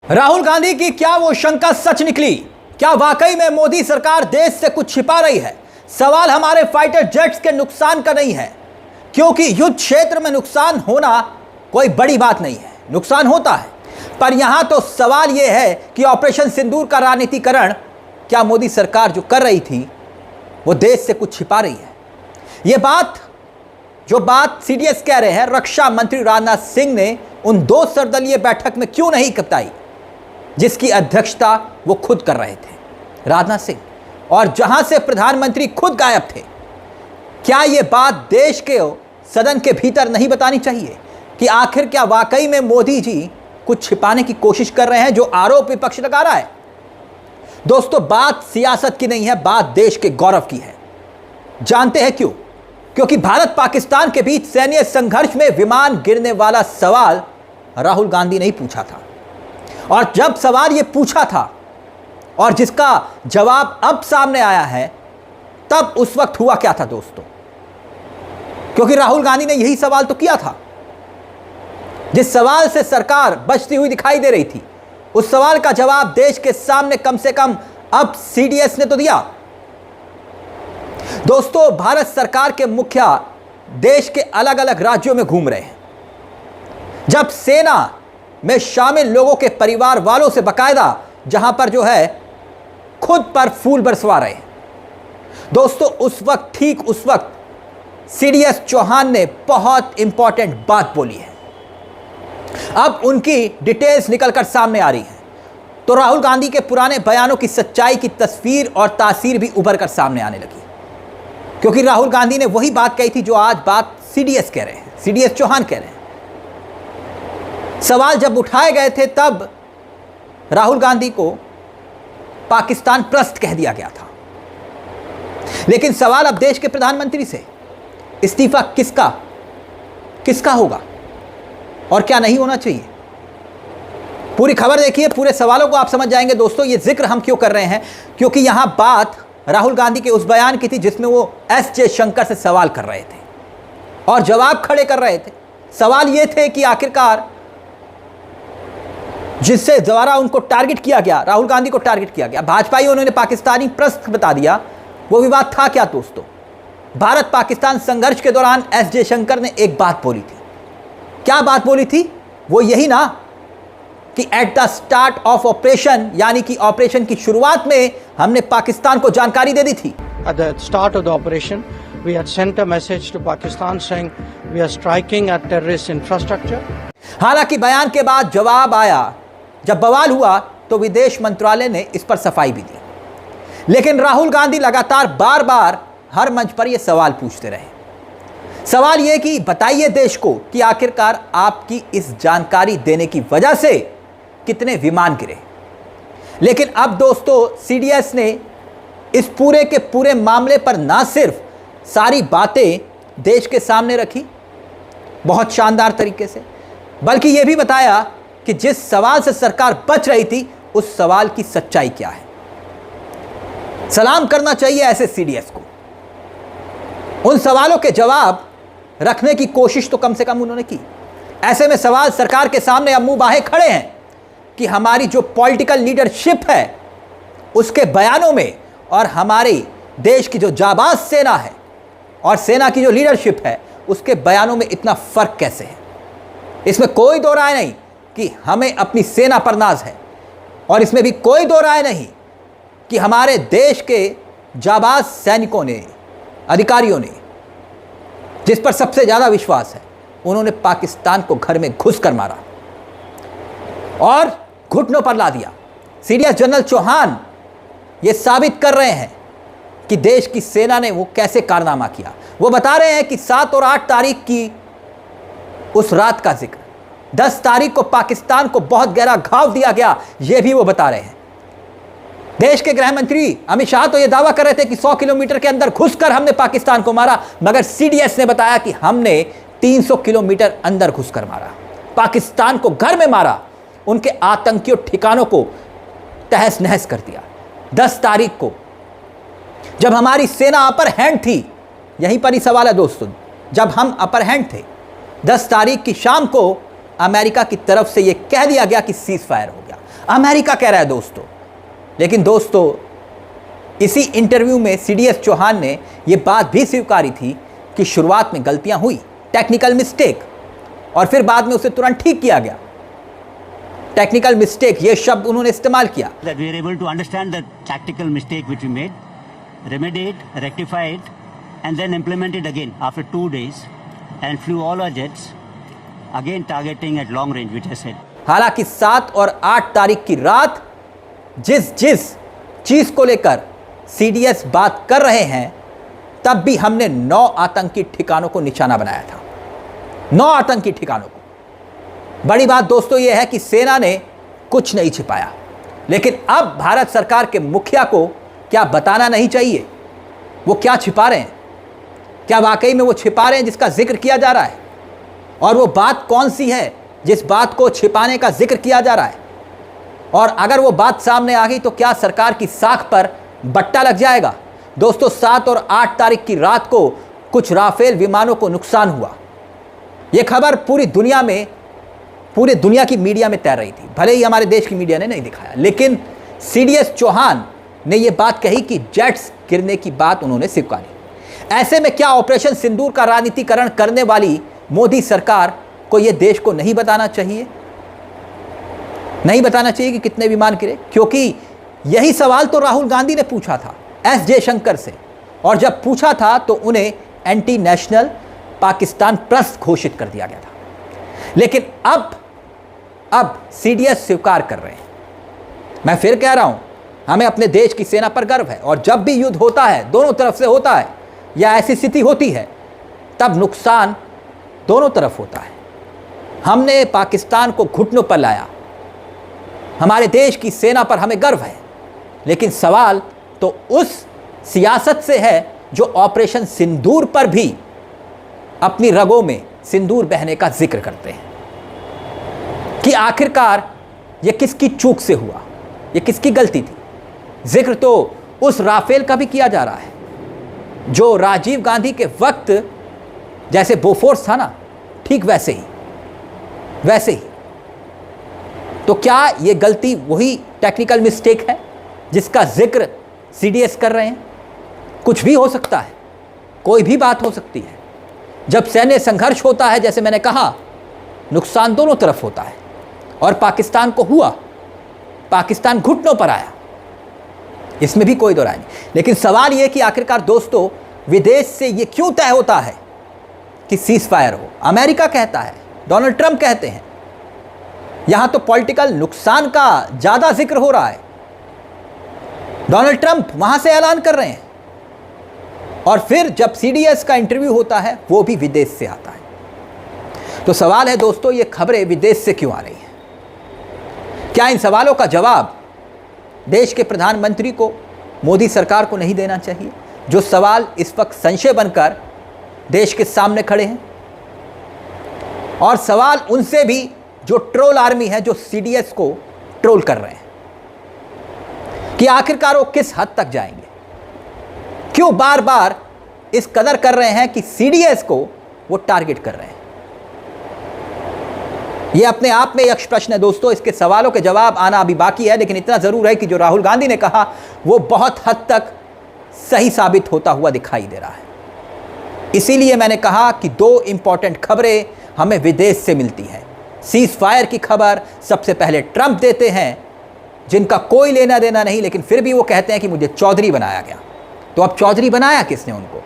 राहुल गांधी की क्या वो शंका सच निकली? क्या वाकई में मोदी सरकार देश से कुछ छिपा रही है? सवाल हमारे फाइटर जेट्स के नुकसान का नहीं है, क्योंकि युद्ध क्षेत्र में नुकसान होना कोई बड़ी बात नहीं है, नुकसान होता है। पर यहां तो सवाल यह है कि ऑपरेशन सिंदूर का राजनीतिकरण क्या मोदी सरकार जो कर रही थी वो देश से कुछ छिपा रही है? जो बात सीडीएस कह रहे हैं, रक्षा मंत्री राजनाथ सिंह ने उन 2 सर्वदलीय बैठक में क्यों नहीं बताई जिसकी अध्यक्षता वो खुद कर रहे थे, राजनाथ सिंह, और जहां से प्रधानमंत्री खुद गायब थे। क्या ये बात देश के सदन के भीतर नहीं बतानी चाहिए कि आखिर क्या वाकई में मोदी जी कुछ छिपाने की कोशिश कर रहे हैं, जो आरोप विपक्ष लगा रहा है? दोस्तों, बात सियासत की नहीं है, बात देश के गौरव की है। जानते हैं क्यों? क्योंकि भारत पाकिस्तान के बीच सैन्य संघर्ष में विमान गिरने वाला सवाल राहुल गांधी ने पूछा था, और जब सवाल यह पूछा था और जिसका जवाब अब सामने आया है, तब उस वक्त हुआ क्या था दोस्तों? क्योंकि राहुल गांधी ने यही सवाल तो किया था। जिस सवाल से सरकार बचती हुई दिखाई दे रही थी, उस सवाल का जवाब देश के सामने कम से कम अब सीडीएस ने तो दिया। दोस्तों, भारत सरकार के मुखिया देश के अलग अलग राज्यों में घूम रहे हैं। जब सेना में शामिल लोगों के परिवार वालों से बकायदा जहां पर जो है खुद पर फूल बरसवा रहे हैं, दोस्तों, ठीक उस वक्त सीडीएस चौहान ने बहुत इंपॉर्टेंट बात बोली है। अब उनकी डिटेल्स निकलकर सामने आ रही हैं, तो राहुल गांधी के पुराने बयानों की सच्चाई की तस्वीर और तासीर भी उभर कर सामने आने लगी। क्योंकि राहुल गांधी ने वही बात कही थी जो आज बात सीडीएस कह रहे हैं, सीडीएस चौहान कह रहे हैं। सवाल जब उठाए गए थे, तब राहुल गांधी को पाकिस्तान प्रस्त कह दिया गया था। लेकिन सवाल अब देश के प्रधानमंत्री से, इस्तीफा किसका होगा और क्या नहीं होना चाहिए? पूरी खबर देखिए, पूरे सवालों को आप समझ जाएंगे। दोस्तों, ये जिक्र हम क्यों कर रहे हैं? क्योंकि यहां बात राहुल गांधी के उस बयान की थी जिसमें वो एस जयशंकर से सवाल कर रहे थे और जवाब खड़े कर रहे थे। सवाल ये थे कि आखिरकार जिससे द्वारा उनको टारगेट किया गया, राहुल गांधी को टारगेट किया गया, भाजपाई उन्होंने पाकिस्तानी प्रस्त बता दिया। वो विवाद था क्या दोस्तों? भारत पाकिस्तान संघर्ष के दौरान एस जयशंकर ने एक बात बोली थी। क्या बात बोली थी? वो यही ना कि at the start of operation, यानी कि ऑपरेशन की शुरुआत में हमने पाकिस्तान को जानकारी दे दी थी। At the start of the operation, we had sent a message to Pakistan saying we are striking at terrorist infrastructure. हालांकि बयान के बाद जवाब आया, जब बवाल हुआ तो विदेश मंत्रालय ने इस पर सफाई भी दी। लेकिन राहुल गांधी लगातार बार-बार हर मंच पर यह सवाल पूछते रहे। सवाल यह कि बताइए देश को कि आखिरकार आपकी इस जानकारी देने की वजह से कितने विमान गिरे। लेकिन अब दोस्तों, सीडीएस ने इस पूरे के पूरे मामले पर ना सिर्फ सारी बातें देश के सामने रखी बहुत शानदार तरीके से, बल्कि यह भी बताया कि जिस सवाल से सरकार बच रही थी, उस सवाल की सच्चाई क्या है। सलाम करना चाहिए ऐसे सीडीएस को। उन सवालों के जवाब रखने की कोशिश तो कम से कम उन्होंने की। ऐसे में सवाल सरकार के सामने अब मुंह बाहे खड़े हैं कि हमारी जो पॉलिटिकल लीडरशिप है उसके बयानों में और हमारे देश की जो जाबाज सेना है और सेना की जो लीडरशिप है उसके बयानों में इतना फर्क कैसे है। इसमें कोई दो राय नहीं कि हमें अपनी सेना पर नाज है, और इसमें भी कोई दो राय नहीं कि हमारे देश के जाबाज सैनिकों ने, अधिकारियों ने, जिस पर सबसे ज़्यादा विश्वास है, उन्होंने पाकिस्तान को घर में घुस कर मारा और घुटनों पर ला दिया। सीडीएस जनरल चौहान ये साबित कर रहे हैं कि देश की सेना ने वो कैसे कारनामा किया। वो बता रहे हैं कि 7 और 8 तारीख की उस रात का जिक्र, 10 तारीख को पाकिस्तान को बहुत गहरा घाव दिया गया, ये भी वो बता रहे हैं। देश के गृह मंत्री अमित शाह तो ये दावा कर रहे थे कि 100 किलोमीटर के अंदर घुसकर हमने पाकिस्तान को मारा, मगर सीडीएस ने बताया कि हमने 300 किलोमीटर अंदर घुसकर मारा, पाकिस्तान को घर में मारा, उनके आतंकियों ठिकानों को तहस नहस कर दिया। 10 तारीख को जब हमारी सेना अपर हैंड थी, यहीं पर ही सवाल है दोस्तों, जब हम अपर हैंड थे, 10 तारीख की शाम को अमेरिका की तरफ से यह कह दिया गया कि सीज फायर हो गया। अमेरिका कह रहा है दोस्तों। लेकिन दोस्तों, इसी इंटरव्यू में सीडीएस चौहान ने यह बात भी स्वीकारी थी कि शुरुआत में गलतियां हुई, टेक्निकल मिस्टेक, और फिर बाद में उसे तुरंत ठीक किया गया। टेक्निकल मिस्टेक ये शब्द उन्होंने इस्तेमाल किया। That we are able to understand the tactical mistake which we made, remedy it, rectify it, and then implement it again after 2 days, and flew all our jets, again targeting at long range, which I said. हालांकि 7 और 8 तारीख की रात जिस चीज को लेकर CDS बात कर रहे हैं, तब भी हमने 9 आतंकी ठिकानों को निशाना बनाया था। 9 आतंकी ठिकानों को। बड़ी बात दोस्तों यह है कि सेना ने कुछ नहीं छिपाया। लेकिन अब भारत सरकार के मुखिया को क्या बताना नहीं चाहिए वो क्या छिपा रहे हैं? क्या वाकई में वो छिपा रहे हैं जिसका जिक्र किया जा रहा है? और वो बात कौन सी है जिस बात को छिपाने का जिक्र किया जा रहा है? और अगर वो बात सामने आ गई तो क्या सरकार की साख पर बट्टा लग जाएगा? दोस्तों, 7 और 8 तारीख की रात को कुछ राफेल विमानों को नुकसान हुआ। यह खबर पूरी दुनिया की मीडिया में तैर रही थी। भले ही हमारे देश की मीडिया ने नहीं दिखाया, लेकिन सीडीएस चौहान ने यह बात कही कि जेट्स गिरने की बात उन्होंने स्वीकारी। ऐसे में क्या ऑपरेशन सिंदूर का राजनीतिकरण करने वाली मोदी सरकार को यह देश को नहीं बताना चाहिए? नहीं बताना चाहिए कि कितने विमान गिरे? क्योंकि यही सवाल तो राहुल गांधी ने पूछा था एस जयशंकर से, और जब पूछा था तो उन्हें एंटी नेशनल पाकिस्तान प्रस्त घोषित कर दिया गया था। लेकिन अब सीडीएस स्वीकार कर रहे हैं। मैं फिर कह रहा हूं, हमें अपने देश की सेना पर गर्व है, और जब भी युद्ध होता है, दोनों तरफ से होता है, या ऐसी स्थिति होती है, तब नुकसान दोनों तरफ होता है। हमने पाकिस्तान को घुटनों पर लाया, हमारे देश की सेना पर हमें गर्व है। लेकिन सवाल तो उस सियासत से है जो ऑपरेशन सिंदूर पर भी अपनी रगों में सिंदूर बहने का जिक्र करते हैं कि आखिरकार ये किसकी चूक से हुआ, ये किसकी गलती थी। जिक्र तो उस राफेल का भी किया जा रहा है जो राजीव गांधी के वक्त जैसे बोफोर्स था ना, ठीक वैसे ही। तो क्या ये गलती वही टेक्निकल मिस्टेक है जिसका जिक्र सीडीएस कर रहे हैं? कुछ भी हो सकता है, कोई भी बात हो सकती है। जब सैन्य संघर्ष होता है, जैसे मैंने कहा, नुकसान दोनों तरफ होता है, और पाकिस्तान को हुआ, पाकिस्तान घुटनों पर आया, इसमें भी कोई दो राय नहीं। लेकिन सवाल यह कि आखिरकार दोस्तों, विदेश से यह क्यों तय होता है कि सीज फायर हो? अमेरिका कहता है, डोनाल्ड ट्रंप कहते हैं। यहां तो पॉलिटिकल नुकसान का ज्यादा जिक्र हो रहा है। डोनाल्ड ट्रंप वहां से ऐलान कर रहे हैं, और फिर जब सीडीएस का इंटरव्यू होता है वो भी विदेश से आता है। तो सवाल है दोस्तों, ये खबरें विदेश से क्यों आ रही हैं? क्या इन सवालों का जवाब देश के प्रधानमंत्री को, मोदी सरकार को नहीं देना चाहिए, जो सवाल इस वक्त संशय बनकर देश के सामने खड़े हैं? और सवाल उनसे भी जो ट्रोल आर्मी है, जो सीडीएस को ट्रोल कर रहे हैं, कि आखिरकार वो किस हद तक जाएंगे? क्यों बार बार इस कदर कर रहे हैं कि सीडीएस को वो टारगेट कर रहे हैं? ये अपने आप में यक्ष प्रश्न है दोस्तों। इसके सवालों के जवाब आना अभी बाकी है, लेकिन इतना जरूर है कि जो राहुल गांधी ने कहा वो बहुत हद तक सही साबित होता हुआ दिखाई दे रहा है। इसीलिए मैंने कहा कि 2 इंपॉर्टेंट खबरें हमें विदेश से मिलती हैं। सीज फायर की खबर सबसे पहले ट्रंप देते हैं, जिनका कोई लेना देना नहीं, लेकिन फिर भी वो कहते हैं कि मुझे चौधरी बनाया गया। तो अब चौधरी बनाया किसने उनको?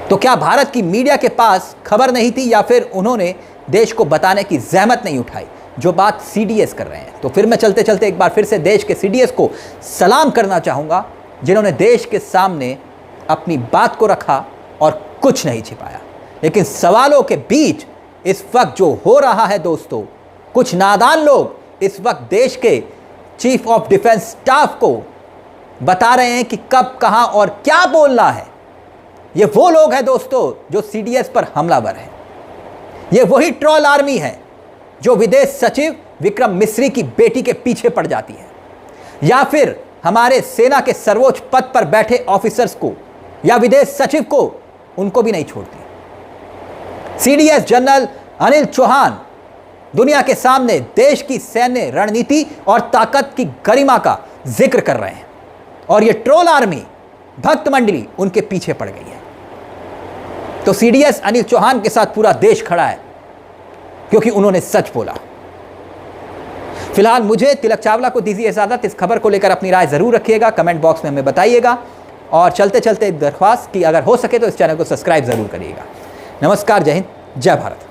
तो क्या भारत की मीडिया के पास खबर नहीं थी, या फिर उन्होंने देश को बताने की जहमत नहीं उठाई, जो बात सीडीएस कर रहे हैं? तो फिर मैं चलते चलते एक बार फिर से देश के सीडीएस को सलाम करना चाहूँगा, जिन्होंने देश के सामने अपनी बात को रखा और कुछ नहीं छिपाया। लेकिन सवालों के बीच इस वक्त जो हो रहा है दोस्तों, कुछ नादान लोग इस वक्त देश के चीफ ऑफ डिफेंस स्टाफ को बता रहे हैं कि कब, कहां और क्या बोलना है। ये वो लोग हैं दोस्तों जो सीडीएस पर हमलावर हैं। ये वही ट्रोल आर्मी है जो विदेश सचिव विक्रम मिस्री की बेटी के पीछे पड़ जाती है, या फिर हमारे सेना के सर्वोच्च पद पर बैठे ऑफिसर्स को या विदेश सचिव को, उनको भी नहीं छोड़ती। सीडीएस जनरल अनिल चौहान दुनिया के सामने देश की सैन्य रणनीति और ताकत की गरिमा का जिक्र कर रहे हैं और ये ट्रोल आर्मी, भक्त मंडली उनके पीछे पड़ गई है। तो सीडीएस अनिल चौहान के साथ पूरा देश खड़ा है क्योंकि उन्होंने सच बोला। फिलहाल मुझे तिलक चावला को दीजिए इजाजत। इस खबर को लेकर अपनी राय जरूर रखिएगा, कमेंट बॉक्स में हमें बताइएगा और चलते चलते एक दरख्वास्त कि अगर हो सके तो इस चैनल को सब्सक्राइब जरूर करिएगा। नमस्कार, जय हिंद, जय भारत।